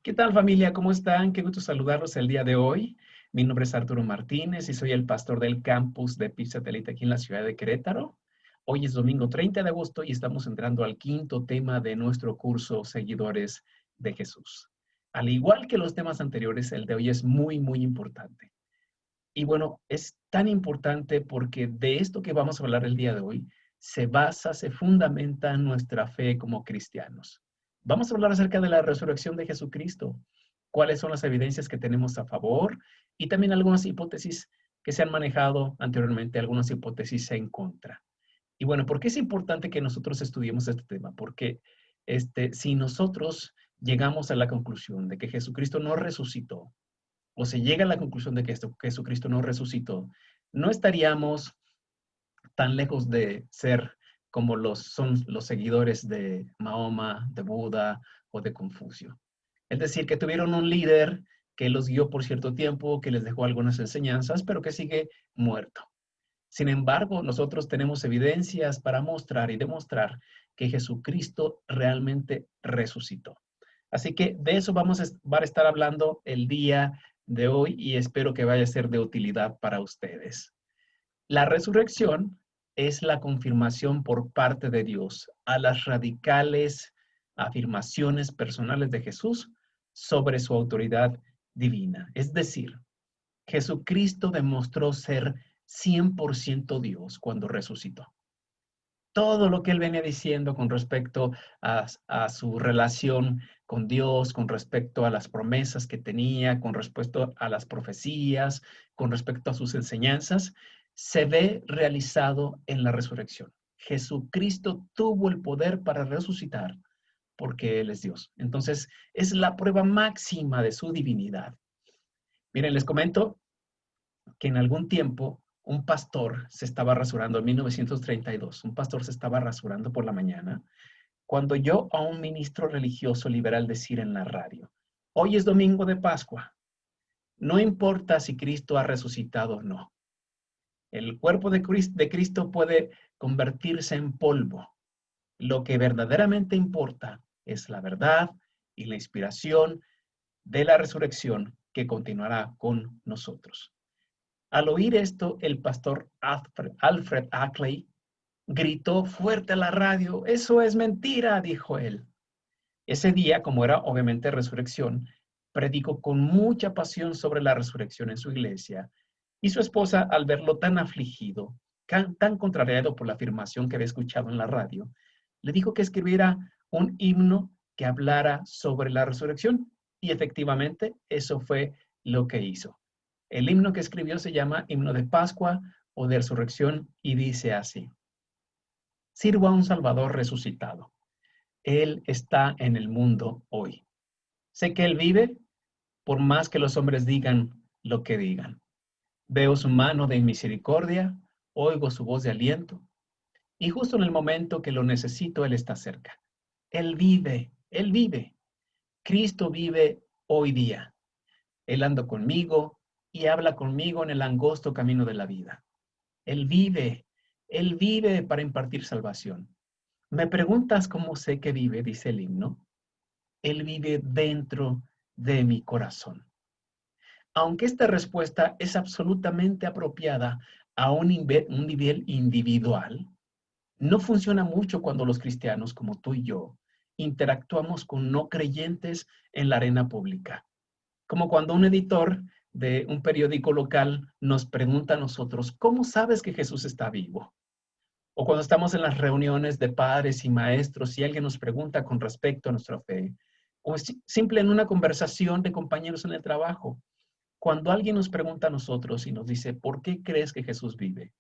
¿Qué tal, familia? ¿Cómo están? Qué gusto saludarlos el día de hoy. Mi nombre es Arturo Martínez y soy el pastor del campus de Pip Satélite aquí en la ciudad de Querétaro. Hoy es domingo 30 de agosto y estamos entrando al quinto tema de nuestro curso Seguidores de Jesús. Al igual que los temas anteriores, el de hoy es muy importante. Y bueno, es tan importante porque de esto que vamos a hablar el día de hoy se fundamenta nuestra fe como cristianos. Vamos a hablar acerca de la resurrección de Jesucristo, cuáles son las evidencias que tenemos a favor y también algunas hipótesis que se han manejado anteriormente, algunas hipótesis en contra. Y bueno, ¿por qué es importante que nosotros estudiemos este tema? Porque si nosotros llegamos a la conclusión de que Jesucristo no resucitó, o se llega a la conclusión de que Jesucristo no resucitó, no estaríamos tan lejos de ser como son los seguidores de Mahoma, de Buda o de Confucio. Es decir, que tuvieron un líder que los guió por cierto tiempo, que les dejó algunas enseñanzas, pero que sigue muerto. Sin embargo, nosotros tenemos evidencias para mostrar y demostrar que Jesucristo realmente resucitó. Así que de eso vamos a estar hablando el día de hoy y espero que vaya a ser de utilidad para ustedes. La resurrección es la confirmación por parte de Dios a las radicales afirmaciones personales de Jesús sobre su autoridad divina. Es decir, Jesucristo demostró ser 100% Dios cuando resucitó. Todo lo que él venía diciendo con respecto a su relación con Dios, con respecto a las promesas que tenía, con respecto a las profecías, con respecto a sus enseñanzas, se ve realizado en la resurrección. Jesucristo tuvo el poder para resucitar porque Él es Dios. Entonces, es la prueba máxima de su divinidad. Miren, les comento que en algún tiempo un pastor se estaba rasurando en 1932. Un pastor se estaba rasurando por la mañana cuando oyó a un ministro religioso liberal decir en la radio: hoy es domingo de Pascua. No importa si Cristo ha resucitado o no. El cuerpo de Cristo puede convertirse en polvo. Lo que verdaderamente importa es la verdad y la inspiración de la resurrección que continuará con nosotros. Al oír esto, el pastor Alfred Ackley gritó fuerte a la radio: eso es mentira, dijo él. Ese día, como era obviamente resurrección, predicó con mucha pasión sobre la resurrección en su iglesia, y su esposa, al verlo tan afligido, tan contrariado por la afirmación que había escuchado en la radio, le dijo que escribiera un himno que hablara sobre la resurrección, y efectivamente eso fue lo que hizo. El himno que escribió se llama Himno de Pascua o de Resurrección y dice así: sirvo a un Salvador resucitado. Él está en el mundo hoy. Sé que Él vive, por más que los hombres digan lo que digan. Veo su mano de misericordia, oigo su voz de aliento, y justo en el momento que lo necesito, Él está cerca. Él vive, Él vive. Cristo vive hoy día. Él anda conmigo y habla conmigo en el angosto camino de la vida. Él vive para impartir salvación. Me preguntas cómo sé que vive, dice el himno. Él vive dentro de mi corazón. Aunque esta respuesta es absolutamente apropiada a un nivel individual, no funciona mucho cuando los cristianos, como tú y yo, interactuamos con no creyentes en la arena pública. Como cuando un editor de un periódico local nos pregunta a nosotros: ¿cómo sabes que Jesús está vivo? O cuando estamos en las reuniones de padres y maestros y alguien nos pregunta con respecto a nuestra fe, o simple en una conversación de compañeros en el trabajo. Cuando alguien nos pregunta a nosotros y nos dice: ¿por qué crees que Jesús vive?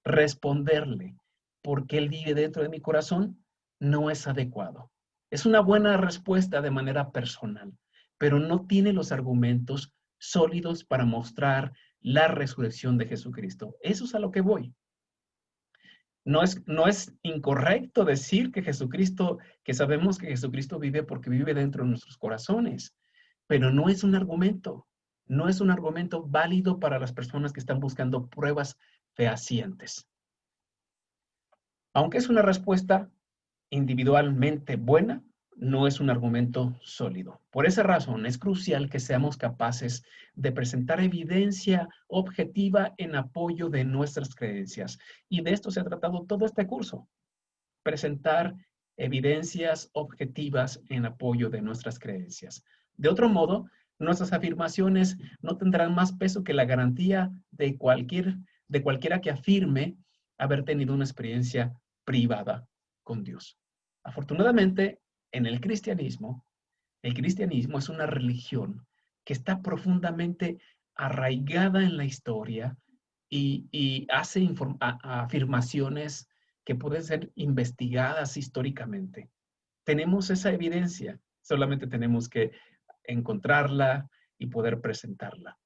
Responderle: porque Él vive dentro de mi corazón, no es adecuado. Es una buena respuesta de manera personal, pero no tiene los argumentos sólidos para mostrar la resurrección de Jesucristo. Eso es a lo que voy. No es incorrecto decir que Jesucristo, que sabemos que Jesucristo vive porque vive dentro de nuestros corazones, pero no es un argumento. No es un argumento válido para las personas que están buscando pruebas fehacientes. Aunque es una respuesta individualmente buena, no es un argumento sólido. Por esa razón, es crucial que seamos capaces de presentar evidencia objetiva en apoyo de nuestras creencias. Y de esto se ha tratado todo este curso, presentar evidencias objetivas en apoyo de nuestras creencias. De otro modo, nuestras afirmaciones no tendrán más peso que la garantía de cualquiera que afirme haber tenido una experiencia privada con Dios. Afortunadamente, en el cristianismo es una religión que está profundamente arraigada en la historia y hace afirmaciones que pueden ser investigadas históricamente. Tenemos esa evidencia, solamente tenemos que encontrarla y poder presentarla.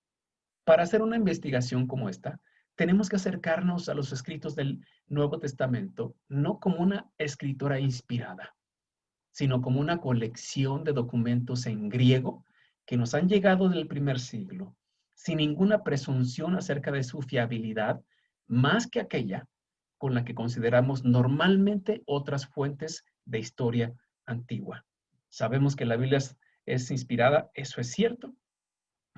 Para hacer una investigación como esta, tenemos que acercarnos a los escritos del Nuevo Testamento, no como una escritora inspirada, sino como una colección de documentos en griego que nos han llegado del primer siglo, sin ninguna presunción acerca de su fiabilidad, más que aquella con la que consideramos normalmente otras fuentes de historia antigua. Sabemos que la Biblia es inspirada, eso es cierto,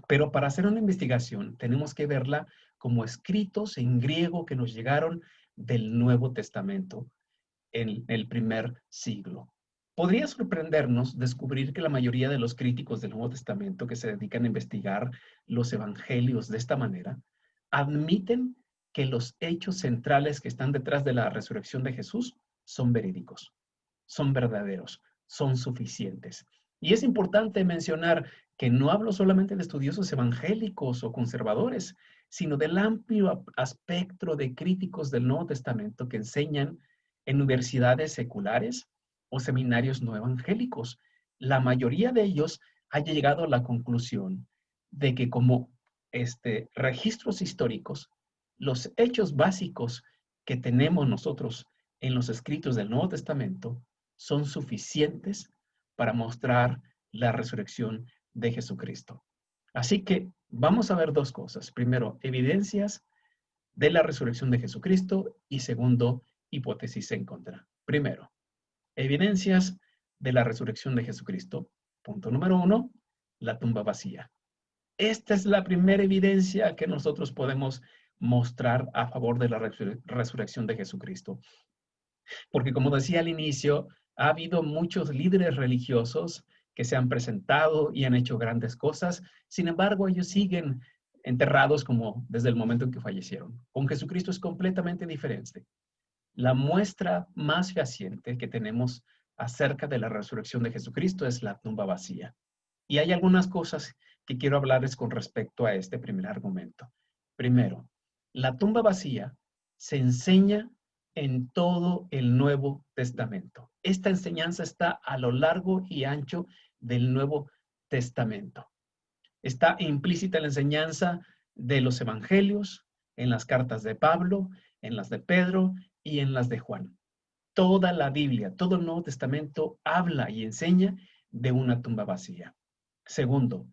pero para hacer una investigación tenemos que verla como escritos en griego que nos llegaron del Nuevo Testamento en el primer siglo. Podría sorprendernos descubrir que la mayoría de los críticos del Nuevo Testamento que se dedican a investigar los evangelios de esta manera admiten que los hechos centrales que están detrás de la resurrección de Jesús son verídicos, son verdaderos, son suficientes. Y es importante mencionar que no hablo solamente de estudiosos evangélicos o conservadores, sino del amplio espectro de críticos del Nuevo Testamento que enseñan en universidades seculares o seminarios no evangélicos. La mayoría de ellos ha llegado a la conclusión de que como registros históricos, los hechos básicos que tenemos nosotros en los escritos del Nuevo Testamento son suficientes para mostrar la resurrección de Jesucristo. Así que vamos a ver dos cosas. Primero, evidencias de la resurrección de Jesucristo y segundo, hipótesis en contra. Primero, evidencias de la resurrección de Jesucristo. Punto número 1, la tumba vacía. Esta es la primera evidencia que nosotros podemos mostrar a favor de la resurrección de Jesucristo. Porque como decía al inicio, ha habido muchos líderes religiosos que se han presentado y han hecho grandes cosas. Sin embargo, ellos siguen enterrados como desde el momento en que fallecieron. Con Jesucristo es completamente diferente. La muestra más fehaciente que tenemos acerca de la resurrección de Jesucristo es la tumba vacía. Y hay algunas cosas que quiero hablarles con respecto a este primer argumento. Primero, la tumba vacía se enseña en todo el Nuevo Testamento. Esta enseñanza está a lo largo y ancho del Nuevo Testamento. Está implícita en la enseñanza de los evangelios, en las cartas de Pablo, en las de Pedro y en las de Juan. Toda la Biblia, todo el Nuevo Testamento habla y enseña de una tumba vacía. Segundo,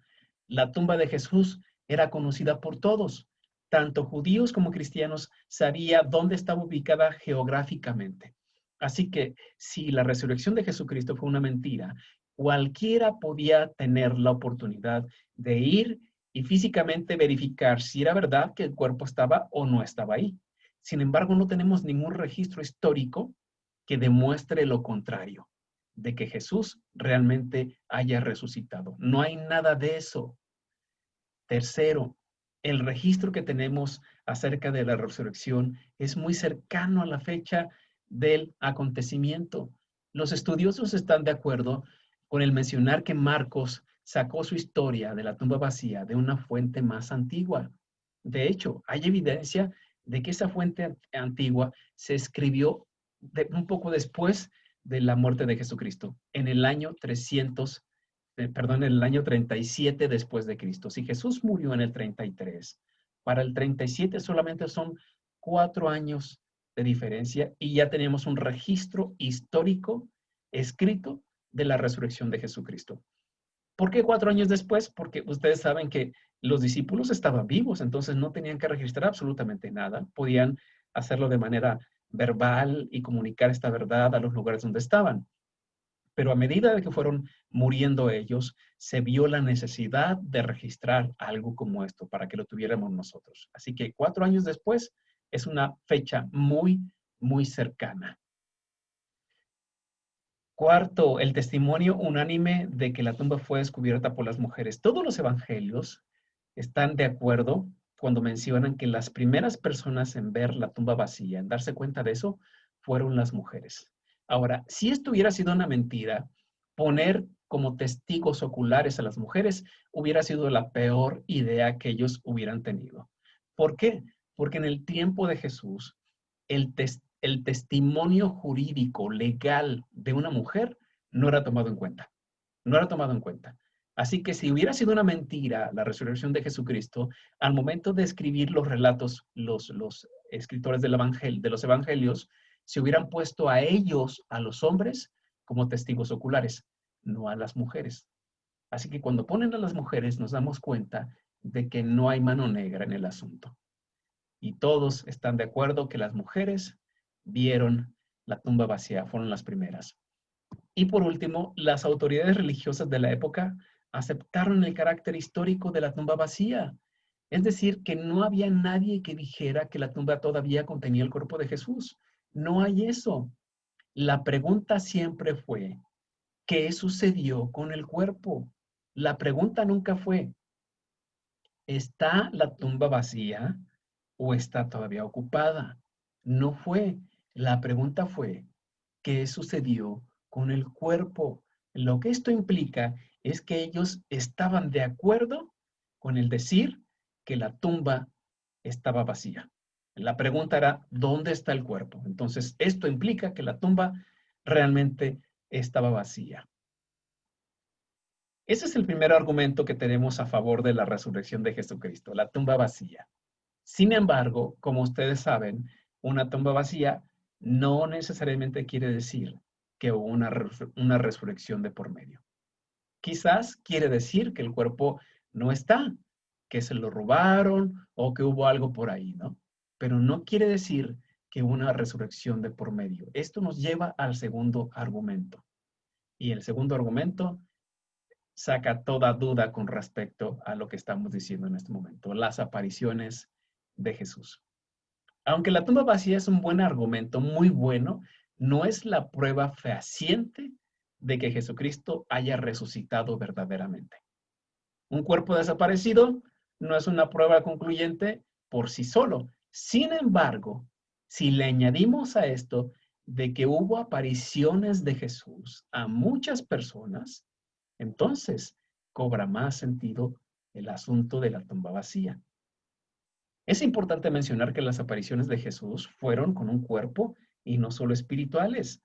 la tumba de Jesús era conocida por todos. Tanto judíos como cristianos sabían dónde estaba ubicada geográficamente. Así que si la resurrección de Jesucristo fue una mentira, cualquiera podía tener la oportunidad de ir y físicamente verificar si era verdad que el cuerpo estaba o no estaba ahí. Sin embargo, no tenemos ningún registro histórico que demuestre lo contrario, de que Jesús realmente haya resucitado. No hay nada de eso. Tercero, el registro que tenemos acerca de la resurrección es muy cercano a la fecha del acontecimiento. Los estudiosos están de acuerdo con el mencionar que Marcos sacó su historia de la tumba vacía de una fuente más antigua. De hecho, hay evidencia de que esa fuente antigua se escribió un poco después de la muerte de Jesucristo, en el año 37 después de Cristo. Si Jesús murió en el 33, para el 37 solamente son 4 años de diferencia y ya tenemos un registro histórico escrito de la resurrección de Jesucristo. ¿Por qué 4 años después? Porque ustedes saben que los discípulos estaban vivos, entonces no tenían que registrar absolutamente nada. Podían hacerlo de manera verbal y comunicar esta verdad a los lugares donde estaban. Pero a medida de que fueron muriendo ellos, se vio la necesidad de registrar algo como esto para que lo tuviéramos nosotros. Así que 4 años después es una fecha muy, muy cercana. Cuarto, el testimonio unánime de que la tumba fue descubierta por las mujeres. Todos los evangelios están de acuerdo cuando mencionan que las primeras personas en ver la tumba vacía, en darse cuenta de eso, fueron las mujeres. Ahora, si esto hubiera sido una mentira, poner como testigos oculares a las mujeres hubiera sido la peor idea que ellos hubieran tenido. ¿Por qué? Porque en el tiempo de Jesús, el testimonio jurídico, legal de una mujer no era tomado en cuenta. No era tomado en cuenta. Así que si hubiera sido una mentira la resurrección de Jesucristo, al momento de escribir los relatos, los escritores del de los evangelios, se hubieran puesto a ellos, a los hombres, como testigos oculares, no a las mujeres. Así que cuando ponen a las mujeres nos damos cuenta de que no hay mano negra en el asunto. Y todos están de acuerdo que las mujeres vieron la tumba vacía, fueron las primeras. Y por último, las autoridades religiosas de la época aceptaron el carácter histórico de la tumba vacía. Es decir, que no había nadie que dijera que la tumba todavía contenía el cuerpo de Jesús. No hay eso. La pregunta siempre fue, ¿qué sucedió con el cuerpo? La pregunta nunca fue, ¿está la tumba vacía o está todavía ocupada? No fue. La pregunta fue, ¿qué sucedió con el cuerpo? Lo que esto implica es que ellos estaban de acuerdo con el decir que la tumba estaba vacía. La pregunta era, ¿dónde está el cuerpo? Entonces, esto implica que la tumba realmente estaba vacía. Ese es el primer argumento que tenemos a favor de la resurrección de Jesucristo, la tumba vacía. Sin embargo, como ustedes saben, una tumba vacía no necesariamente quiere decir que hubo una resurrección de por medio. Quizás quiere decir que el cuerpo no está, que se lo robaron o que hubo algo por ahí, ¿no? Pero no quiere decir que hubo una resurrección de por medio. Esto nos lleva al segundo argumento. Y el segundo argumento saca toda duda con respecto a lo que estamos diciendo en este momento, las apariciones de Jesús. Aunque la tumba vacía es un buen argumento, muy bueno, no es la prueba fehaciente de que Jesucristo haya resucitado verdaderamente. Un cuerpo desaparecido no es una prueba concluyente por sí solo. Sin embargo, si le añadimos a esto de que hubo apariciones de Jesús a muchas personas, entonces cobra más sentido el asunto de la tumba vacía. Es importante mencionar que las apariciones de Jesús fueron con un cuerpo y no solo espirituales.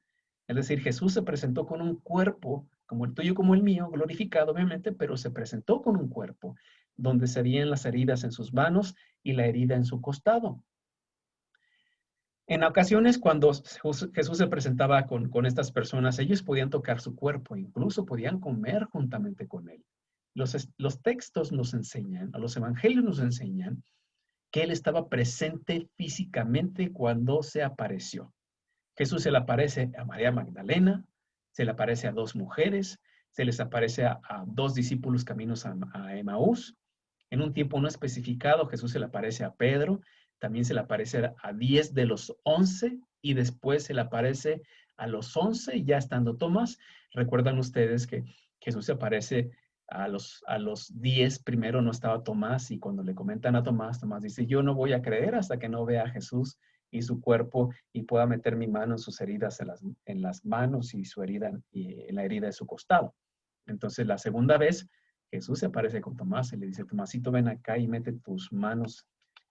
Es decir, Jesús se presentó con un cuerpo, como el tuyo, como el mío, glorificado obviamente, pero se presentó con un cuerpo, donde se veían las heridas en sus manos y la herida en su costado. En ocasiones, cuando Jesús se presentaba con estas personas, ellos podían tocar su cuerpo, incluso podían comer juntamente con él. Los textos nos enseñan, los evangelios nos enseñan, que él estaba presente físicamente cuando se apareció. Jesús se le aparece a María Magdalena, se le aparece a 2 mujeres, se les aparece a 2 discípulos caminos a Emaús. En un tiempo no especificado, Jesús se le aparece a Pedro, también se le aparece a 10 de los 11 y después se le aparece a los 11, ya estando Tomás. Recuerdan ustedes que Jesús se aparece a los 10, primero no estaba Tomás y cuando le comentan a Tomás, Tomás dice, yo no voy a creer hasta que no vea a Jesús y su cuerpo y pueda meter mi mano en sus heridas en las manos y su herida y en la herida de su costado. Entonces la segunda vez Jesús se aparece con Tomás y le dice, Tomasito, ven acá y mete tus manos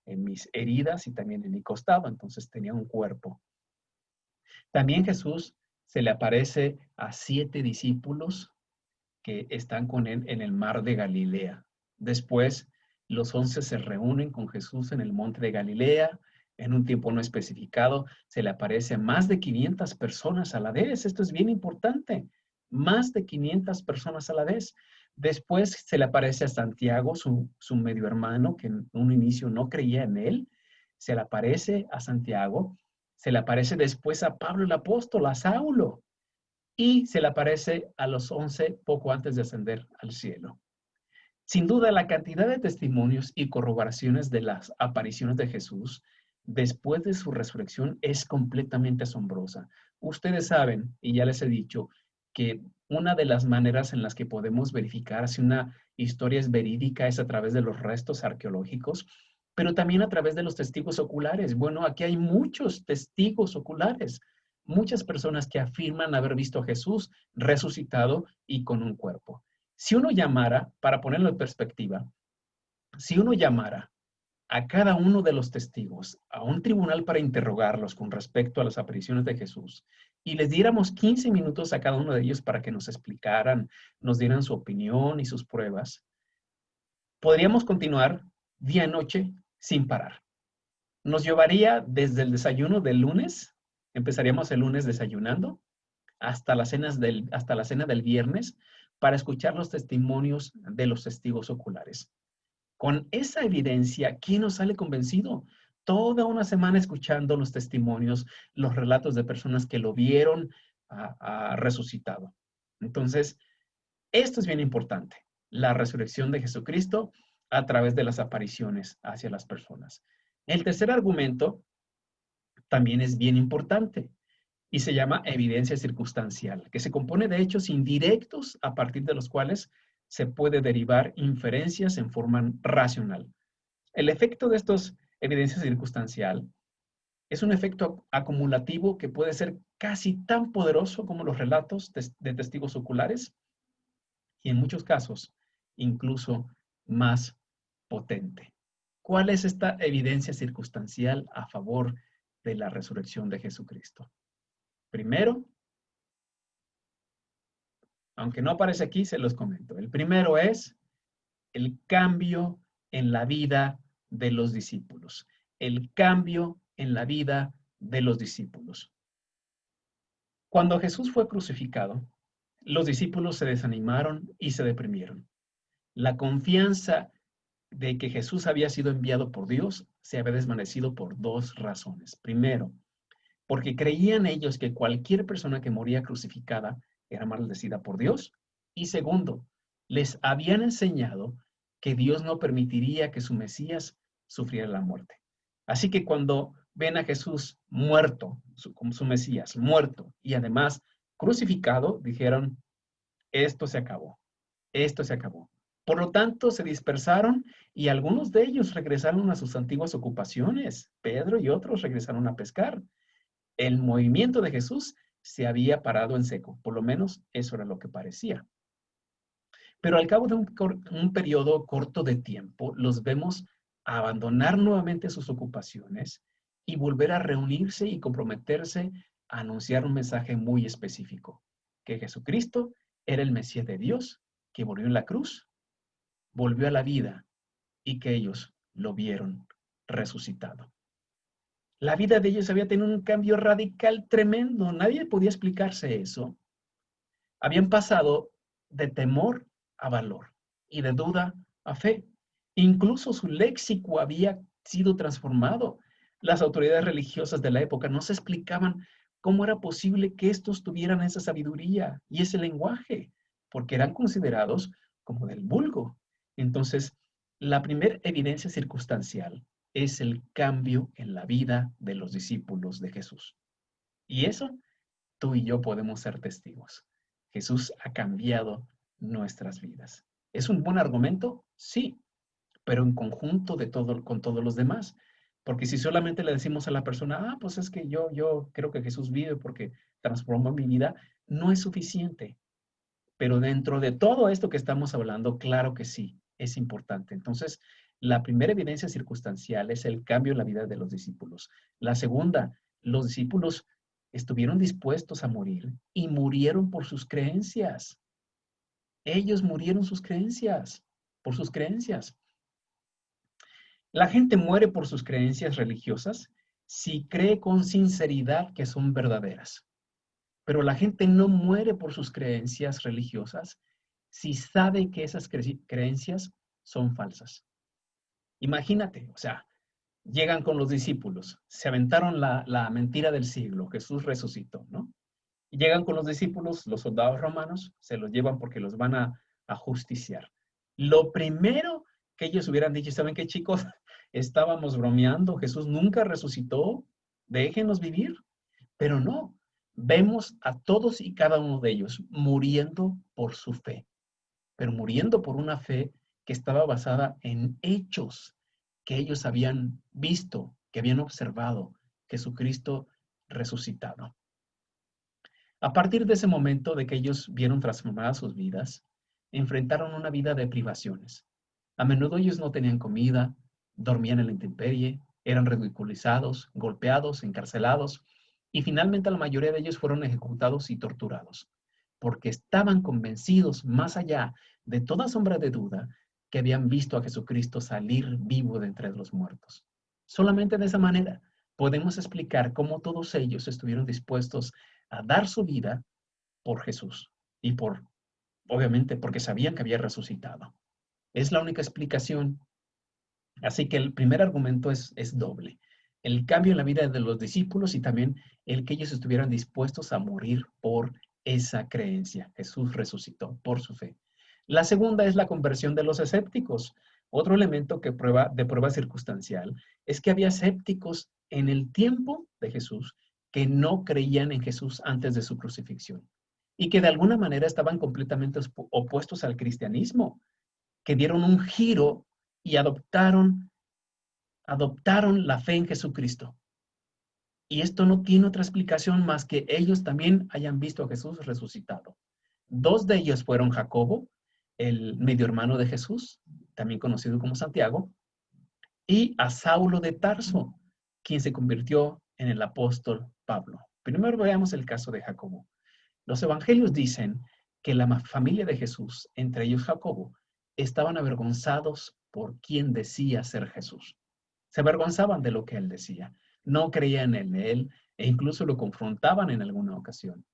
en mis heridas y también en mi costado. Entonces tenía un cuerpo. También Jesús se le aparece a 7 discípulos que están con él en el mar de Galilea. Después, los 11 se reúnen con Jesús en el monte de Galilea. En un tiempo no especificado, se le aparece a más de 500 personas a la vez. Esto es bien importante. Más de 500 personas a la vez. Después se le aparece a Santiago, su medio hermano, que en un inicio no creía en él. Se le aparece a Santiago. Se le aparece después a Pablo el apóstol, a Saulo. y se le aparece a los 11 poco antes de ascender al cielo. Sin duda, la cantidad de testimonios y corroboraciones de las apariciones de Jesús después de su resurrección es completamente asombrosa. Ustedes saben, y ya les he dicho, que una de las maneras en las que podemos verificar si una historia es verídica es a través de los restos arqueológicos, pero también a través de los testigos oculares. Bueno, aquí hay muchos testigos oculares, muchas personas que afirman haber visto a Jesús resucitado y con un cuerpo. Si uno llamara, para ponerlo en perspectiva, si uno llamara a cada uno de los testigos a un tribunal para interrogarlos con respecto a las apariciones de Jesús y les diéramos 15 minutos a cada uno de ellos para que nos explicaran, nos dieran su opinión y sus pruebas, podríamos continuar día y noche sin parar. Nos llevaría desde el desayuno del lunes, empezaríamos el lunes desayunando, hasta la cena del viernes para escuchar los testimonios de los testigos oculares. Con esa evidencia, ¿quién nos sale convencido? Toda una semana escuchando los testimonios, los relatos de personas que lo vieron resucitado. Entonces, esto es bien importante, la resurrección de Jesucristo a través de las apariciones hacia las personas. El tercer argumento también es bien importante y se llama evidencia circunstancial, que se compone de hechos indirectos a partir de los cuales se puede derivar inferencias en forma racional. El efecto de estos evidencia circunstancial es un efecto acumulativo que puede ser casi tan poderoso como los relatos de testigos oculares y en muchos casos incluso más potente. ¿Cuál es esta evidencia circunstancial a favor de la resurrección de Jesucristo? Primero, aunque no aparece aquí, se los comento. El primero es el cambio en la vida de los discípulos. El cambio en la vida de los discípulos. Cuando Jesús fue crucificado, los discípulos se desanimaron y se deprimieron. La confianza de que Jesús había sido enviado por Dios se había desvanecido por dos razones. Primero, porque creían ellos que cualquier persona que moría crucificada era maldecida por Dios. Y segundo, les habían enseñado que Dios no permitiría que su Mesías sufriera la muerte. Así que cuando ven a Jesús muerto, como su Mesías, muerto y además crucificado, dijeron, esto se acabó, esto se acabó. Por lo tanto, se dispersaron y algunos de ellos regresaron a sus antiguas ocupaciones. Pedro y otros regresaron a pescar. El movimiento de Jesús se había parado en seco, por lo menos eso era lo que parecía. Pero al cabo de un periodo corto de tiempo, los vemos abandonar nuevamente sus ocupaciones y volver a reunirse y comprometerse a anunciar un mensaje muy específico, que Jesucristo era el Mesías de Dios, que murió en la cruz, volvió a la vida y que ellos lo vieron resucitado. La vida de ellos había tenido un cambio radical tremendo. Nadie podía explicarse eso. Habían pasado de temor a valor y de duda a fe. Incluso su léxico había sido transformado. Las autoridades religiosas de la época no se explicaban cómo era posible que estos tuvieran esa sabiduría y ese lenguaje, porque eran considerados como del vulgo. Entonces, la primera evidencia circunstancial es el cambio en la vida de los discípulos de Jesús. Y eso tú y yo podemos ser testigos. Jesús ha cambiado nuestras vidas. ¿Es un buen argumento? Sí, pero en conjunto con todos los demás. Porque si solamente le decimos a la persona, pues es que yo creo que Jesús vive porque transformó mi vida, no es suficiente. Pero dentro de todo esto que estamos hablando, claro que sí, es importante. Entonces, la primera evidencia circunstancial es el cambio en la vida de los discípulos. La segunda, los discípulos estuvieron dispuestos a morir y murieron por sus creencias. Ellos murieron por sus creencias. La gente muere por sus creencias religiosas si cree con sinceridad que son verdaderas. Pero la gente no muere por sus creencias religiosas si sabe que esas creencias son falsas. Imagínate, o sea, llegan con los discípulos, se aventaron la mentira del siglo, Jesús resucitó, ¿no? Y llegan con los discípulos, los soldados romanos, se los llevan porque los van a justiciar. Lo primero que ellos hubieran dicho, ¿saben qué, chicos? Estábamos bromeando, Jesús nunca resucitó, déjenos vivir. Pero no, vemos a todos y cada uno de ellos muriendo por su fe, pero muriendo por una fe que estaba basada en hechos que ellos habían visto, que habían observado, Jesucristo resucitado. A partir de ese momento de que ellos vieron transformadas sus vidas, enfrentaron una vida de privaciones. A menudo ellos no tenían comida, dormían en la intemperie, eran ridiculizados, golpeados, encarcelados y finalmente la mayoría de ellos fueron ejecutados y torturados, porque estaban convencidos, más allá de toda sombra de duda, que habían visto a Jesucristo salir vivo de entre los muertos. Solamente de esa manera podemos explicar cómo todos ellos estuvieron dispuestos a dar su vida por Jesús y obviamente, porque sabían que había resucitado. Es la única explicación. Así que el primer argumento es doble. El cambio en la vida de los discípulos y también el que ellos estuvieran dispuestos a morir por esa creencia. Jesús resucitó por su fe. La segunda es la conversión de los escépticos. Otro elemento de prueba circunstancial es que había escépticos en el tiempo de Jesús que no creían en Jesús antes de su crucifixión y que de alguna manera estaban completamente opuestos al cristianismo, que dieron un giro y adoptaron la fe en Jesucristo. Y esto no tiene otra explicación más que ellos también hayan visto a Jesús resucitado. Dos de ellos fueron Jacobo, el medio hermano de Jesús, también conocido como Santiago, y a Saulo de Tarso, quien se convirtió en el apóstol Pablo. Primero veamos el caso de Jacobo. Los evangelios dicen que la familia de Jesús, entre ellos Jacobo, estaban avergonzados por quien decía ser Jesús. Se avergonzaban de lo que él decía. No creían en él e incluso lo confrontaban en alguna ocasión.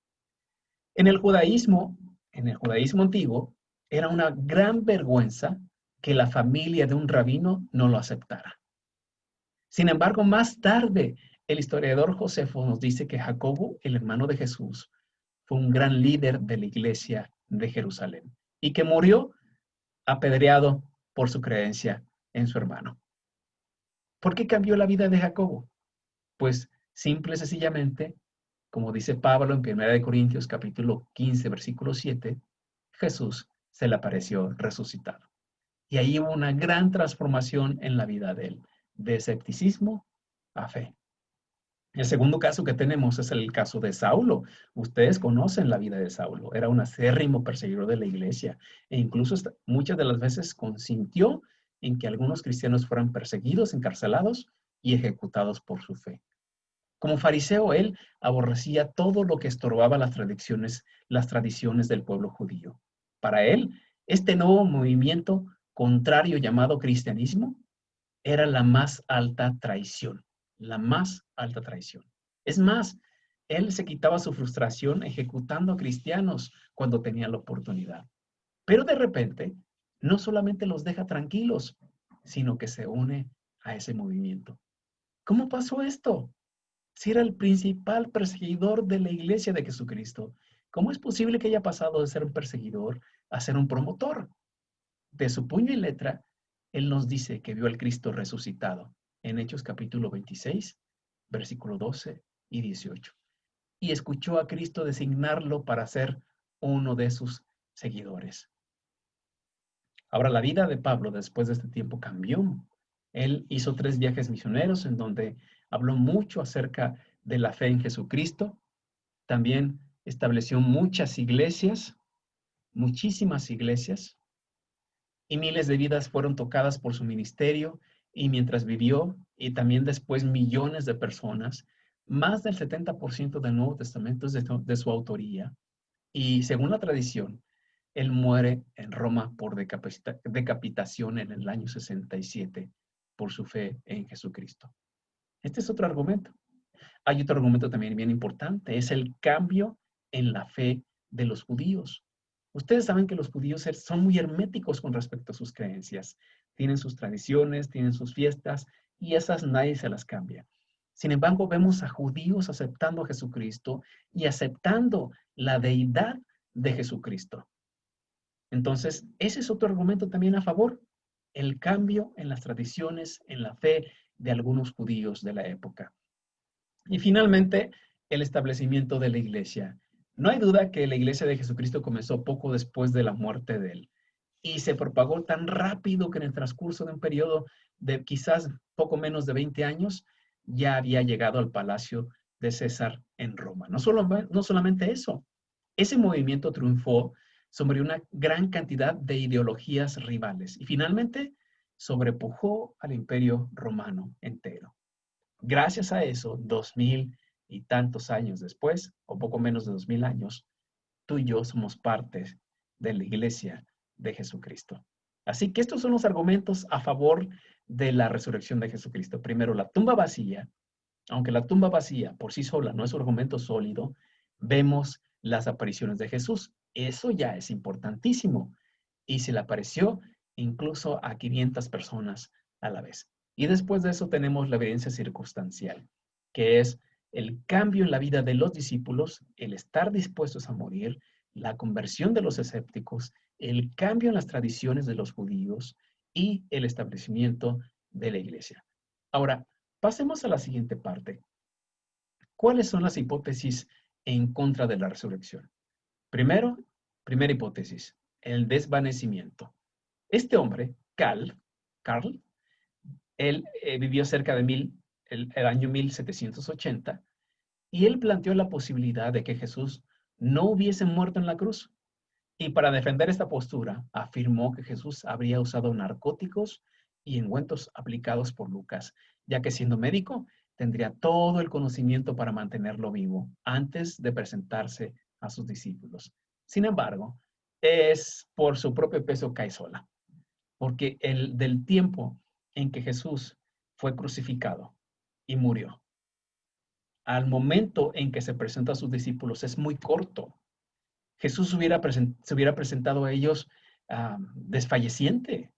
En el judaísmo, en el judaísmo antiguo, era una gran vergüenza que la familia de un rabino no lo aceptara. Sin embargo, más tarde, el historiador Josefo nos dice que Jacobo, el hermano de Jesús, fue un gran líder de la iglesia de Jerusalén y que murió apedreado por su creencia en su hermano. ¿Por qué cambió la vida de Jacobo? Pues simple y sencillamente, como dice Pablo en 1 Corintios capítulo 15, versículo 7, Jesús se le apareció resucitado. Y ahí hubo una gran transformación en la vida de él, de escepticismo a fe. El segundo caso que tenemos es el caso de Saulo. Ustedes conocen la vida de Saulo. Era un acérrimo perseguidor de la iglesia e incluso muchas de las veces consintió en que algunos cristianos fueran perseguidos, encarcelados y ejecutados por su fe. Como fariseo, él aborrecía todo lo que estorbaba las tradiciones del pueblo judío. Para él, este nuevo movimiento contrario llamado cristianismo era la más alta traición, la más alta traición. Es más, él se quitaba su frustración ejecutando a cristianos cuando tenía la oportunidad. Pero de repente, no solamente los deja tranquilos, sino que se une a ese movimiento. ¿Cómo pasó esto? Si era el principal perseguidor de la iglesia de Jesucristo, ¿cómo es posible que haya pasado de ser un perseguidor a ser un promotor? De su puño y letra, él nos dice que vio al Cristo resucitado en Hechos capítulo 26, versículo 12 y 18. Y escuchó a Cristo designarlo para ser uno de sus seguidores. Ahora, la vida de Pablo después de este tiempo cambió. Él hizo 3 viajes misioneros en donde habló mucho acerca de la fe en Jesucristo. También estableció muchas iglesias, muchísimas iglesias, y miles de vidas fueron tocadas por su ministerio y mientras vivió, y también después millones de personas, más del 70% del Nuevo Testamento es de su autoría. Y según la tradición, él muere en Roma por decapitación en el año 67 por su fe en Jesucristo. Este es otro argumento. Hay otro argumento también bien importante, es el cambio en la fe de los judíos. Ustedes saben que los judíos son muy herméticos con respecto a sus creencias. Tienen sus tradiciones, tienen sus fiestas y esas nadie se las cambia. Sin embargo, vemos a judíos aceptando a Jesucristo y aceptando la deidad de Jesucristo. Entonces, ese es otro argumento también a favor, el cambio en las tradiciones, en la fe de algunos judíos de la época. Y finalmente, el establecimiento de la iglesia. No hay duda que la iglesia de Jesucristo comenzó poco después de la muerte de él y se propagó tan rápido que en el transcurso de un periodo de quizás poco menos de 20 años ya había llegado al palacio de César en Roma. No solamente eso, ese movimiento triunfó sobre una gran cantidad de ideologías rivales y finalmente sobrepujó al imperio romano entero. Gracias a eso, 2000 y tantos años después, o poco menos de 2000 años, tú y yo somos parte de la iglesia de Jesucristo. Así que estos son los argumentos a favor de la resurrección de Jesucristo. Primero, la tumba vacía. Aunque la tumba vacía por sí sola no es un argumento sólido, vemos las apariciones de Jesús. Eso ya es importantísimo. Y se le apareció incluso a 500 personas a la vez. Y después de eso tenemos la evidencia circunstancial, que es el cambio en la vida de los discípulos, el estar dispuestos a morir, la conversión de los escépticos, el cambio en las tradiciones de los judíos y el establecimiento de la iglesia. Ahora, pasemos a la siguiente parte. ¿Cuáles son las hipótesis en contra de la resurrección? Primera hipótesis, el desvanecimiento. Este hombre, Carl, él vivió cerca de el año 1780 y él planteó la posibilidad de que Jesús no hubiese muerto en la cruz. Y para defender esta postura, afirmó que Jesús habría usado narcóticos y ungüentos aplicados por Lucas, ya que siendo médico tendría todo el conocimiento para mantenerlo vivo antes de presentarse a sus discípulos. Sin embargo, es por su propio peso cae sola, porque del tiempo en que Jesús fue crucificado y murió, al momento en que se presenta a sus discípulos es muy corto. Jesús se hubiera presentado a ellos desfalleciente,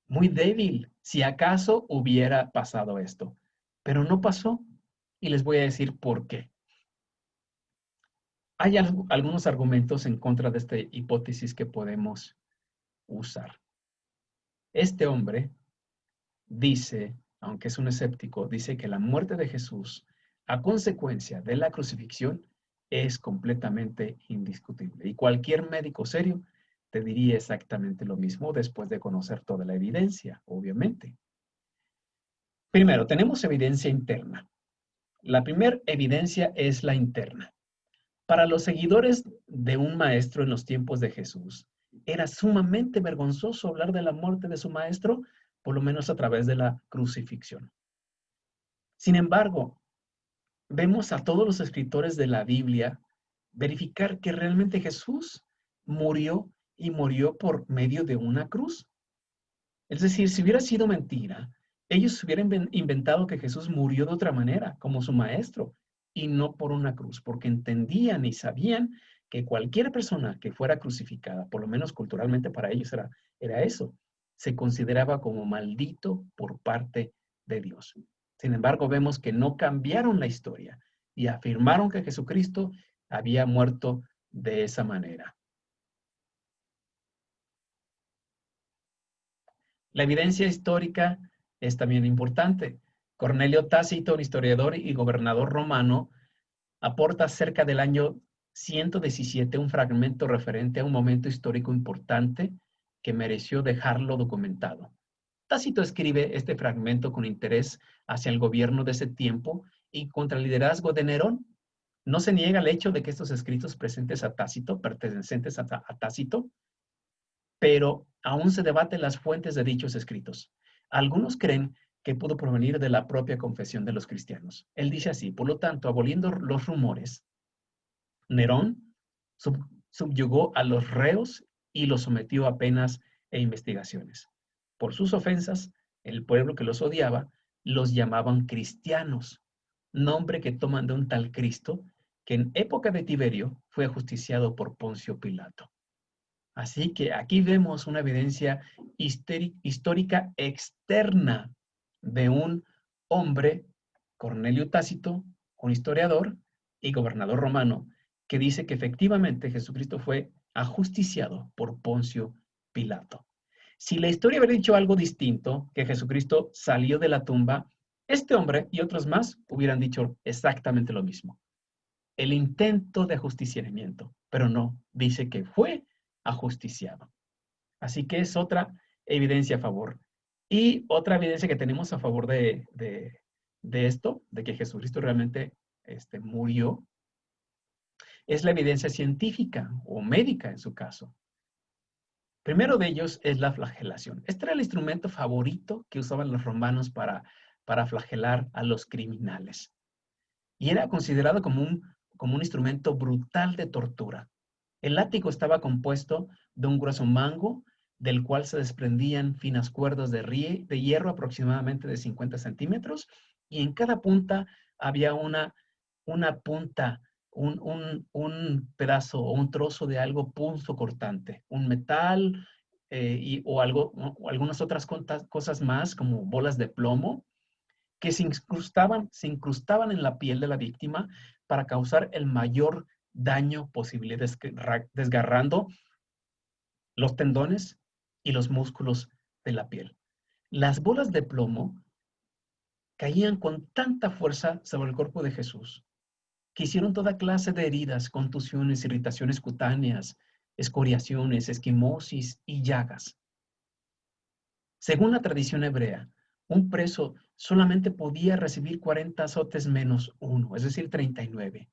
muy débil, si acaso hubiera pasado esto. Pero no pasó y les voy a decir por qué. Hay algunos argumentos en contra de esta hipótesis que podemos usar. Este hombre dice, aunque es un escéptico, dice que la muerte de Jesús a consecuencia de la crucifixión es completamente indiscutible. Y cualquier médico serio te diría exactamente lo mismo después de conocer toda la evidencia, obviamente. Primero, tenemos evidencia interna. La primera evidencia es la interna. Para los seguidores de un maestro en los tiempos de Jesús, era sumamente vergonzoso hablar de la muerte de su maestro, por lo menos a través de la crucifixión. Sin embargo, vemos a todos los escritores de la Biblia verificar que realmente Jesús murió y murió por medio de una cruz. Es decir, si hubiera sido mentira, ellos hubieran inventado que Jesús murió de otra manera, como su maestro, y no por una cruz, porque entendían y sabían que cualquier persona que fuera crucificada, por lo menos culturalmente para ellos era eso, se consideraba como maldito por parte de Dios. Sin embargo, vemos que no cambiaron la historia y afirmaron que Jesucristo había muerto de esa manera. La evidencia histórica es también importante. Cornelio Tácito, un historiador y gobernador romano, aporta cerca del año 117 un fragmento referente a un momento histórico importante que mereció dejarlo documentado. Tácito escribe este fragmento con interés hacia el gobierno de ese tiempo y contra el liderazgo de Nerón. No se niega el hecho de que estos escritos presentes a Tácito, pertenecientes a Tácito, pero aún se debaten las fuentes de dichos escritos. Algunos creen que pudo provenir de la propia confesión de los cristianos. Él dice así: por lo tanto, aboliendo los rumores, Nerón subyugó a los reos y los sometió a penas e investigaciones. Por sus ofensas, el pueblo que los odiaba los llamaban cristianos, nombre que toman de un tal Cristo que en época de Tiberio fue ajusticiado por Poncio Pilato. Así que aquí vemos una evidencia histórica externa de un hombre Cornelio Tácito, un historiador y gobernador romano, que dice que efectivamente Jesucristo fue ajusticiado por Poncio Pilato. Si la historia hubiera dicho algo distinto, que Jesucristo salió de la tumba, este hombre y otros más hubieran dicho exactamente lo mismo. El intento de ajusticiamiento, pero no, dice que fue ajusticiado. Así que es otra evidencia a favor. Y otra evidencia que tenemos a favor de esto, de que Jesucristo realmente murió, es la evidencia científica o médica en su caso. Primero de ellos es la flagelación. Este era el instrumento favorito que usaban los romanos para flagelar a los criminales. Y era considerado como un instrumento brutal de tortura. El látigo estaba compuesto de un grueso mango, del cual se desprendían finas cuerdas de hierro aproximadamente de 50 centímetros, y en cada punta había una punta, un pedazo o un trozo de algo punzocortante, un metal o algunas otras cosas más, como bolas de plomo, que se incrustaban en la piel de la víctima para causar el mayor daño posible, desgarrando los tendones y los músculos de la piel. Las bolas de plomo caían con tanta fuerza sobre el cuerpo de Jesús que hicieron toda clase de heridas, contusiones, irritaciones cutáneas, escoriaciones, esquimosis y llagas. Según la tradición hebrea, un preso solamente podía recibir 40 azotes menos uno, es decir, 39.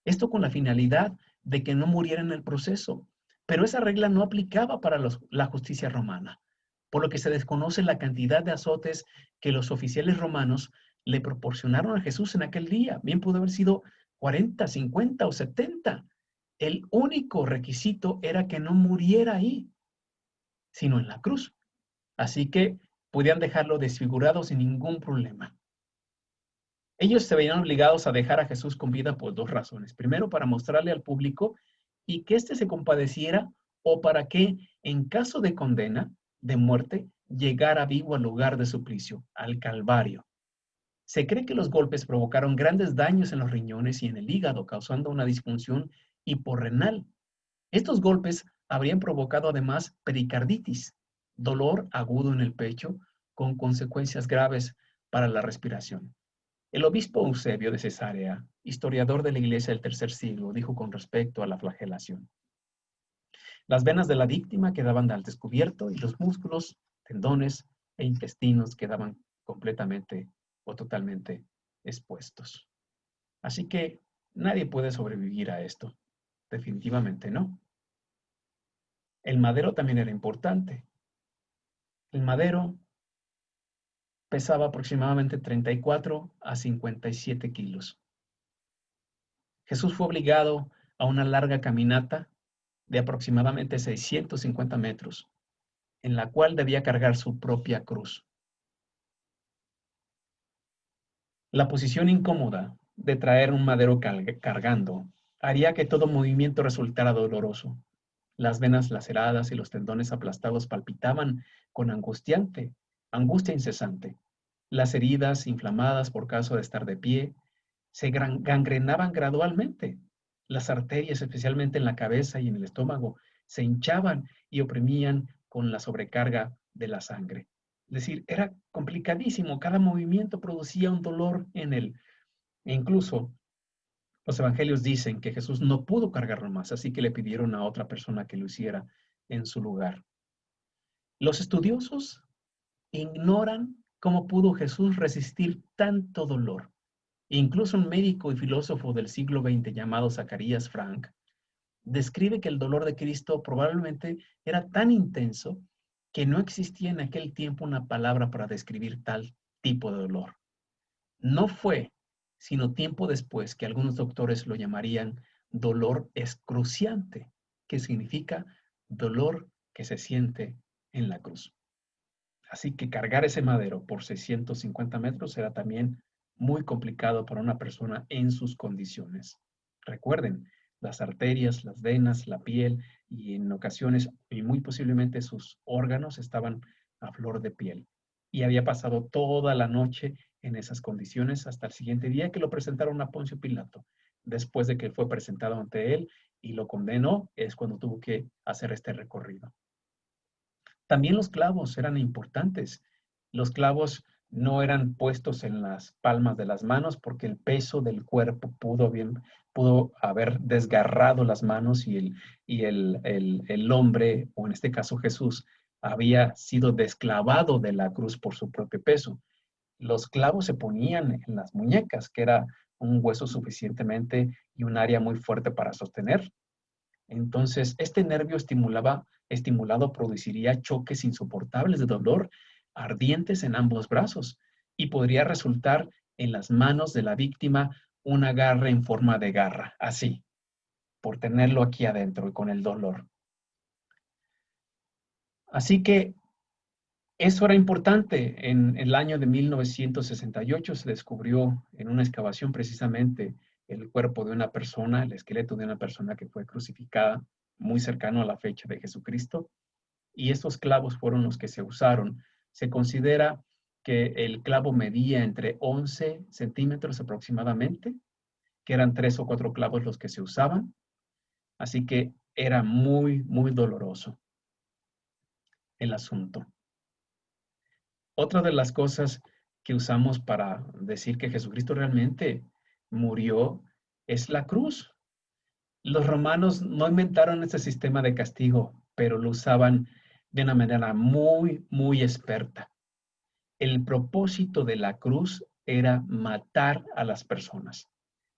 Esto con la finalidad de que no muriera en el proceso. Pero esa regla no aplicaba para la justicia romana, por lo que se desconoce la cantidad de azotes que los oficiales romanos le proporcionaron a Jesús en aquel día. Bien pudo haber sido 40, 50 o 70. El único requisito era que no muriera ahí, sino en la cruz. Así que podían dejarlo desfigurado sin ningún problema. Ellos se veían obligados a dejar a Jesús con vida por dos razones. Primero, para mostrarle al público y que éste se compadeciera, o para que, en caso de condena, de muerte, llegara vivo al lugar de suplicio, al Calvario. Se cree que los golpes provocaron grandes daños en los riñones y en el hígado, causando una disfunción hiporrenal. Estos golpes habrían provocado además pericarditis, dolor agudo en el pecho, con consecuencias graves para la respiración. El obispo Eusebio de Cesarea, historiador de la iglesia del tercer siglo, dijo con respecto a la flagelación: las venas de la víctima quedaban al descubierto y los músculos, tendones e intestinos quedaban completamente o totalmente expuestos. Así que nadie puede sobrevivir a esto. Definitivamente no. El madero también era importante. El madero pesaba aproximadamente 34 a 57 kilos. Jesús fue obligado a una larga caminata de aproximadamente 650 metros, en la cual debía cargar su propia cruz. La posición incómoda de traer un madero cargando haría que todo movimiento resultara doloroso. Las venas laceradas y los tendones aplastados palpitaban con angustia incesante. Las heridas inflamadas por causa de estar de pie se gangrenaban gradualmente. Las arterias, especialmente en la cabeza y en el estómago, se hinchaban y oprimían con la sobrecarga de la sangre. Es decir, era complicadísimo. Cada movimiento producía un dolor en él. E incluso los evangelios dicen que Jesús no pudo cargarlo más, así que le pidieron a otra persona que lo hiciera en su lugar. Los estudiosos ignoran cómo pudo Jesús resistir tanto dolor. Incluso un médico y filósofo del siglo XX llamado Zacarías Frank describe que el dolor de Cristo probablemente era tan intenso que no existía en aquel tiempo una palabra para describir tal tipo de dolor. No fue sino tiempo después que algunos doctores lo llamarían dolor excruciante, que significa dolor que se siente en la cruz. Así que cargar ese madero por 650 metros era también muy complicado para una persona en sus condiciones. Recuerden, las arterias, las venas, la piel y en ocasiones y muy posiblemente sus órganos estaban a flor de piel. Y había pasado toda la noche en esas condiciones hasta el siguiente día que lo presentaron a Poncio Pilato. Después de que fue presentado ante él y lo condenó, es cuando tuvo que hacer este recorrido. También los clavos eran importantes. Los clavos no eran puestos en las palmas de las manos porque el peso del cuerpo pudo haber desgarrado las manos y el hombre, o en este caso Jesús, había sido desclavado de la cruz por su propio peso. Los clavos se ponían en las muñecas, que era un hueso suficientemente y un área muy fuerte para sostener. Entonces, este nervio estimulado produciría choques insoportables de dolor, ardientes en ambos brazos, y podría resultar en las manos de la víctima un agarre en forma de garra, así, por tenerlo aquí adentro y con el dolor. Así que eso era importante. En el año de 1968 se descubrió en una excavación precisamente el cuerpo de una persona, el esqueleto de una persona que fue crucificada muy cercano a la fecha de Jesucristo. Y estos clavos fueron los que se usaron. Se considera que el clavo medía entre 11 centímetros aproximadamente, que eran 3 o 4 clavos los que se usaban. Así que era muy, muy doloroso el asunto. Otra de las cosas que usamos para decir que Jesucristo realmente murió es la cruz. Los romanos no inventaron este sistema de castigo, pero lo usaban de una manera muy, muy experta. El propósito de la cruz era matar a las personas.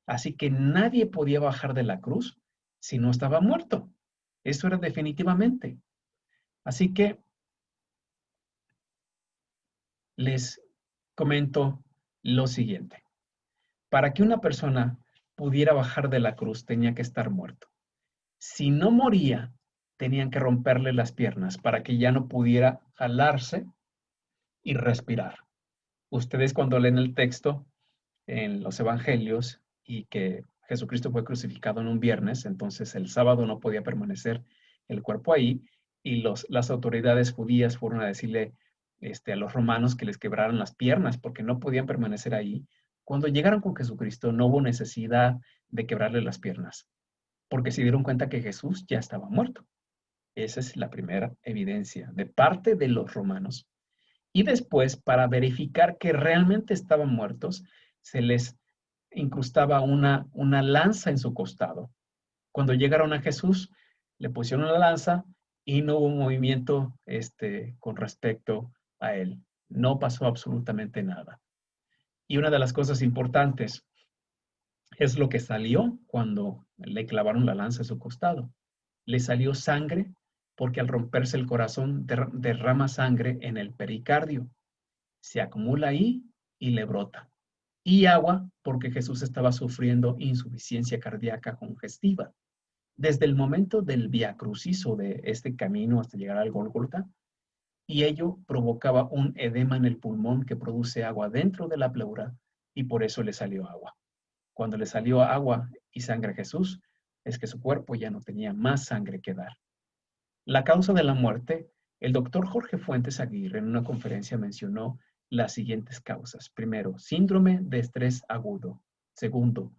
Así que nadie podía bajar de la cruz si no estaba muerto. Eso era definitivamente. Así que les comento lo siguiente. Para que una persona pudiera bajar de la cruz tenía que estar muerto. Si no moría, tenían que romperle las piernas para que ya no pudiera jalarse y respirar. Ustedes cuando leen el texto en los evangelios y que Jesucristo fue crucificado en un viernes, entonces el sábado no podía permanecer el cuerpo ahí y las autoridades judías fueron a decirle a los romanos que les quebraran las piernas porque no podían permanecer ahí. Cuando llegaron con Jesucristo no hubo necesidad de quebrarle las piernas porque se dieron cuenta que Jesús ya estaba muerto. Esa es la primera evidencia de parte de los romanos. Y después, para verificar que realmente estaban muertos, se les incrustaba una lanza en su costado. Cuando llegaron a Jesús, le pusieron la lanza y no hubo movimiento con respecto a él. No pasó absolutamente nada. Y una de las cosas importantes es lo que salió cuando le clavaron la lanza en su costado. Le salió sangre porque al romperse el corazón derrama sangre en el pericardio. Se acumula ahí y le brota. Y agua porque Jesús estaba sufriendo insuficiencia cardíaca congestiva. Desde el momento del Vía Crucis o de este camino hasta llegar al Gólgota, y ello provocaba un edema en el pulmón que produce agua dentro de la pleura y por eso le salió agua. Cuando le salió agua y sangre a Jesús, es que su cuerpo ya no tenía más sangre que dar. La causa de la muerte, el doctor Jorge Fuentes Aguirre en una conferencia mencionó las siguientes causas. Primero, síndrome de estrés agudo. Segundo,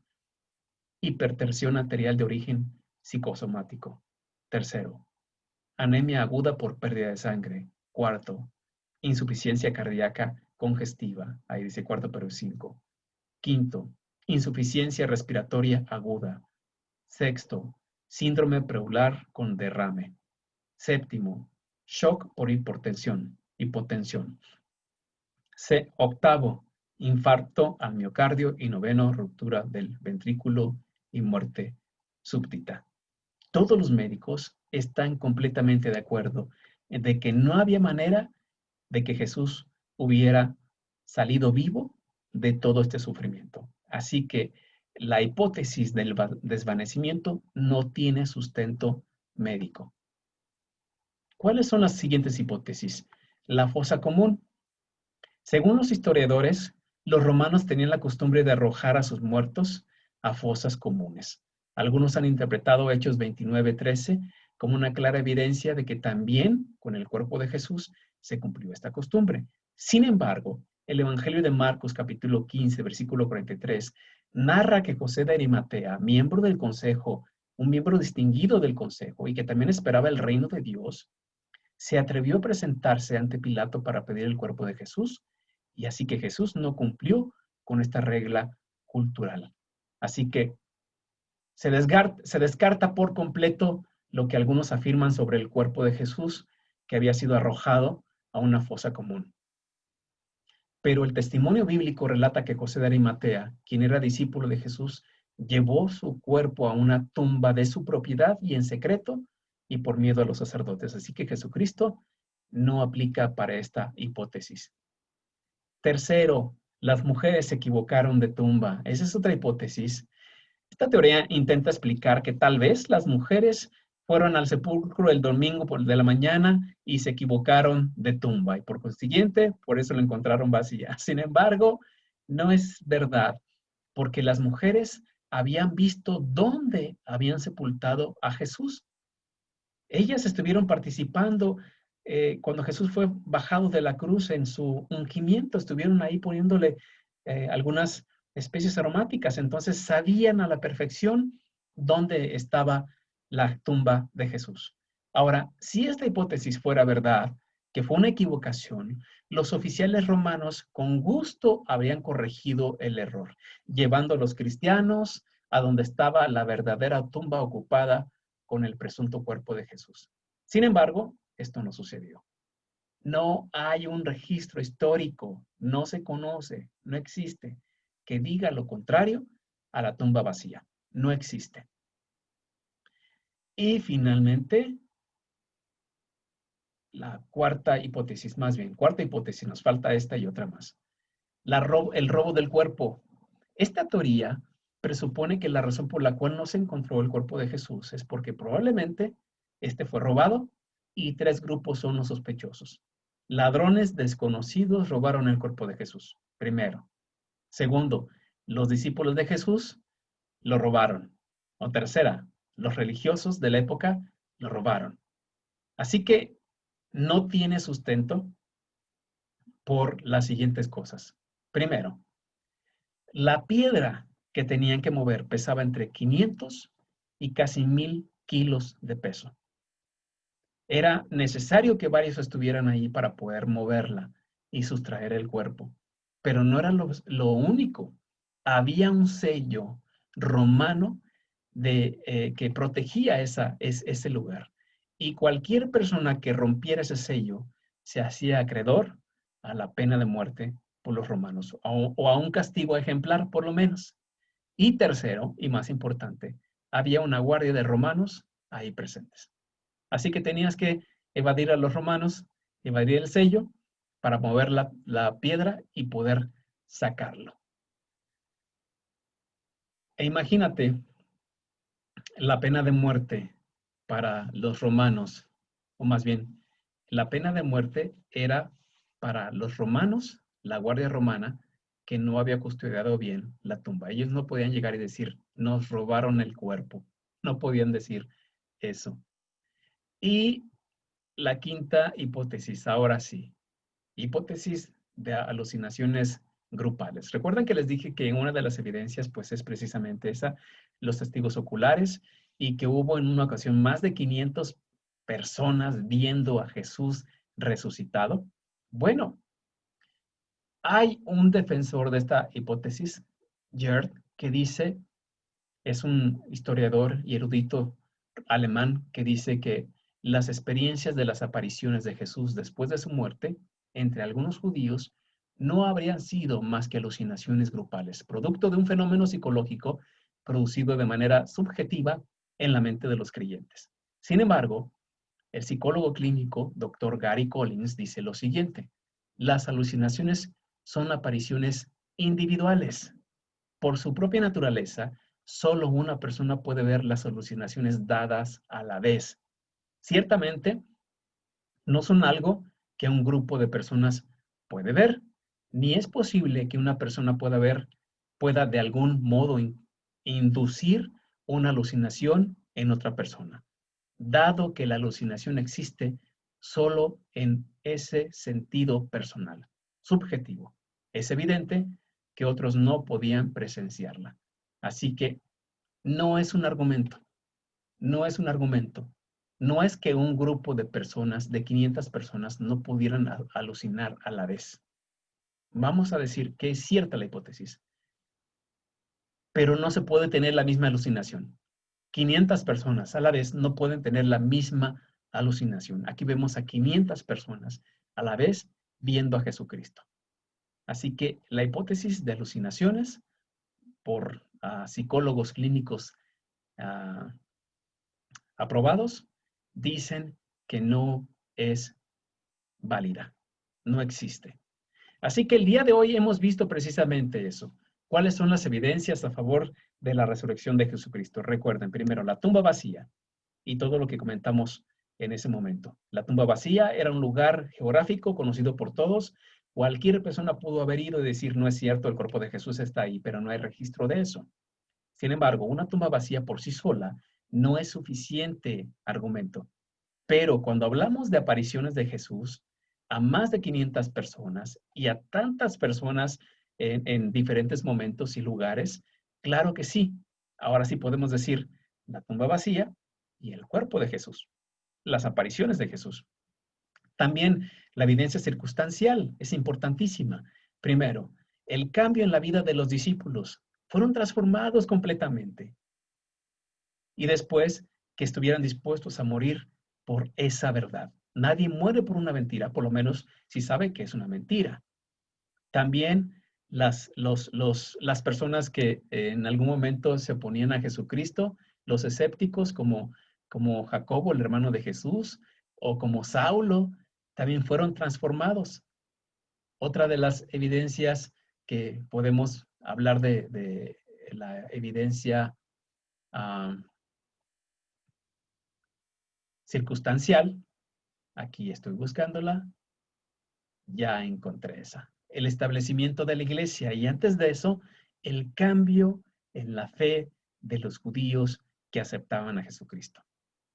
hipertensión arterial de origen psicosomático. Tercero, anemia aguda por pérdida de sangre. Cuarto, insuficiencia cardíaca congestiva. Ahí dice cuarto, pero es 5. Quinto, insuficiencia respiratoria aguda. Sexto, síndrome pleural con derrame. Séptimo, shock por hipotensión. Octavo, infarto al miocardio y noveno, ruptura del ventrículo y muerte súbita. Todos los médicos están completamente de acuerdo de que no había manera de que Jesús hubiera salido vivo de todo este sufrimiento. Así que la hipótesis del desvanecimiento no tiene sustento médico. ¿Cuáles son las siguientes hipótesis? La fosa común. Según los historiadores, los romanos tenían la costumbre de arrojar a sus muertos a fosas comunes. Algunos han interpretado Hechos 29:13 como una clara evidencia de que también con el cuerpo de Jesús se cumplió esta costumbre. Sin embargo, El Evangelio de Marcos, capítulo 15, versículo 43, narra que José de Arimatea, miembro del consejo, un miembro distinguido del consejo y que también esperaba el reino de Dios, se atrevió a presentarse ante Pilato para pedir el cuerpo de Jesús, y así que Jesús no cumplió con esta regla cultural. Así que se descarta por completo lo que algunos afirman sobre el cuerpo de Jesús, que había sido arrojado a una fosa común. Pero el testimonio bíblico relata que José de Arimatea, quien era discípulo de Jesús, llevó su cuerpo a una tumba de su propiedad y en secreto y por miedo a los sacerdotes. Así que Jesucristo no aplica para esta hipótesis. Tercero, las mujeres se equivocaron de tumba. Esa es otra hipótesis. Esta teoría intenta explicar que tal vez las mujeres fueron al sepulcro el domingo de la mañana y se equivocaron de tumba y por consiguiente, por eso lo encontraron vacía. Sin embargo, no es verdad, porque las mujeres habían visto dónde habían sepultado a Jesús. Ellas estuvieron participando cuando Jesús fue bajado de la cruz en su ungimiento, estuvieron ahí poniéndole algunas especies aromáticas, entonces sabían a la perfección dónde estaba la tumba de Jesús. Ahora, si esta hipótesis fuera verdad, que fue una equivocación, los oficiales romanos con gusto habrían corregido el error, llevando a los cristianos a donde estaba la verdadera tumba ocupada con el presunto cuerpo de Jesús. Sin embargo, esto no sucedió. No hay un registro histórico, no se conoce, no existe, que diga lo contrario a la tumba vacía. No existe. Y finalmente, la cuarta hipótesis, nos falta esta y otra más. El robo del cuerpo. Esta teoría presupone que la razón por la cual no se encontró el cuerpo de Jesús es porque probablemente este fue robado y tres grupos son los sospechosos. Ladrones desconocidos robaron el cuerpo de Jesús, primero. Segundo, los discípulos de Jesús lo robaron. O tercera, los religiosos de la época lo robaron. Así que no tiene sustento por las siguientes cosas. Primero, la piedra que tenían que mover pesaba entre 500 y casi 1000 kilos de peso. Era necesario que varios estuvieran ahí para poder moverla y sustraer el cuerpo. Pero no era lo único. Había un sello romano que protegía ese lugar. Y cualquier persona que rompiera ese sello se hacía acreedor a la pena de muerte por los romanos o a un castigo ejemplar por lo menos. Y tercero, y más importante, había una guardia de romanos ahí presentes. Así que tenías que evadir a los romanos, evadir el sello para mover la piedra y poder sacarlo. E imagínate la pena de muerte para los romanos, o más bien, la pena de muerte era para los romanos, la guardia romana, que no había custodiado bien la tumba. Ellos no podían llegar y decir, nos robaron el cuerpo. No podían decir eso. Y la quinta hipótesis, ahora sí, hipótesis de alucinaciones grupales. Recuerdan que les dije que una de las evidencias pues es precisamente esa, los testigos oculares y que hubo en una ocasión más de 500 personas viendo a Jesús resucitado. Bueno, hay un defensor de esta hipótesis, Gerd, que dice, es un historiador y erudito alemán que dice que las experiencias de las apariciones de Jesús después de su muerte, entre algunos judíos, no habrían sido más que alucinaciones grupales, producto de un fenómeno psicológico producido de manera subjetiva en la mente de los creyentes. Sin embargo, el psicólogo clínico, Dr. Gary Collins, dice lo siguiente: las alucinaciones son apariciones individuales. Por su propia naturaleza, solo una persona puede ver las alucinaciones dadas a la vez. Ciertamente, no son algo que un grupo de personas puede ver, ni es posible que una persona pueda de algún modo inducir una alucinación en otra persona, dado que la alucinación existe solo en ese sentido personal, subjetivo. Es evidente que otros no podían presenciarla. Así que no es un argumento, no es un argumento. No es que un grupo de personas, de 500 personas, no pudieran alucinar a la vez. Vamos a decir que es cierta la hipótesis, pero no se puede tener la misma alucinación. 500 personas a la vez no pueden tener la misma alucinación. Aquí vemos a 500 personas a la vez viendo a Jesucristo. Así que la hipótesis de alucinaciones por psicólogos clínicos aprobados dicen que no es válida, no existe. Así que el día de hoy hemos visto precisamente eso. ¿Cuáles son las evidencias a favor de la resurrección de Jesucristo? Recuerden, primero, la tumba vacía y todo lo que comentamos en ese momento. La tumba vacía era un lugar geográfico conocido por todos. Cualquier persona pudo haber ido y decir, no es cierto, el cuerpo de Jesús está ahí, pero no hay registro de eso. Sin embargo, una tumba vacía por sí sola no es suficiente argumento. Pero cuando hablamos de apariciones de Jesús a más de 500 personas y a tantas personas en diferentes momentos y lugares, claro que sí. Ahora sí podemos decir la tumba vacía y el cuerpo de Jesús, las apariciones de Jesús. También la evidencia circunstancial es importantísima. Primero, el cambio en la vida de los discípulos. Fueron transformados completamente. Y después, que estuvieran dispuestos a morir por esa verdad. Nadie muere por una mentira, por lo menos si sabe que es una mentira. También las personas que en algún momento se oponían a Jesucristo, los escépticos como Jacobo, el hermano de Jesús, o como Saulo, también fueron transformados. Otra de las evidencias que podemos hablar de la evidencia circunstancial, aquí estoy buscándola, ya encontré esa. El establecimiento de la iglesia y antes de eso, el cambio en la fe de los judíos que aceptaban a Jesucristo.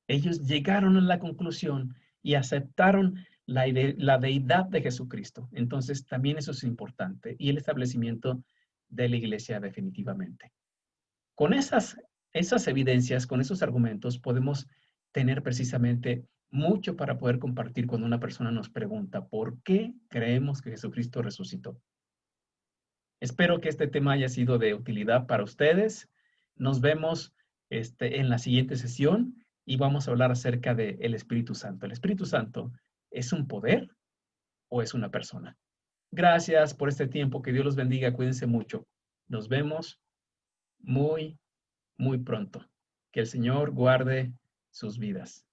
Ellos llegaron a la conclusión y aceptaron la deidad de Jesucristo. Entonces, también eso es importante. Y el establecimiento de la iglesia definitivamente. Con esas evidencias, con esos argumentos, podemos tener precisamente mucho para poder compartir cuando una persona nos pregunta, ¿por qué creemos que Jesucristo resucitó? Espero que este tema haya sido de utilidad para ustedes. Nos vemos en la siguiente sesión y vamos a hablar acerca del Espíritu Santo. ¿El Espíritu Santo es un poder o es una persona? Gracias por este tiempo. Que Dios los bendiga. Cuídense mucho. Nos vemos muy pronto. Que el Señor guarde sus vidas.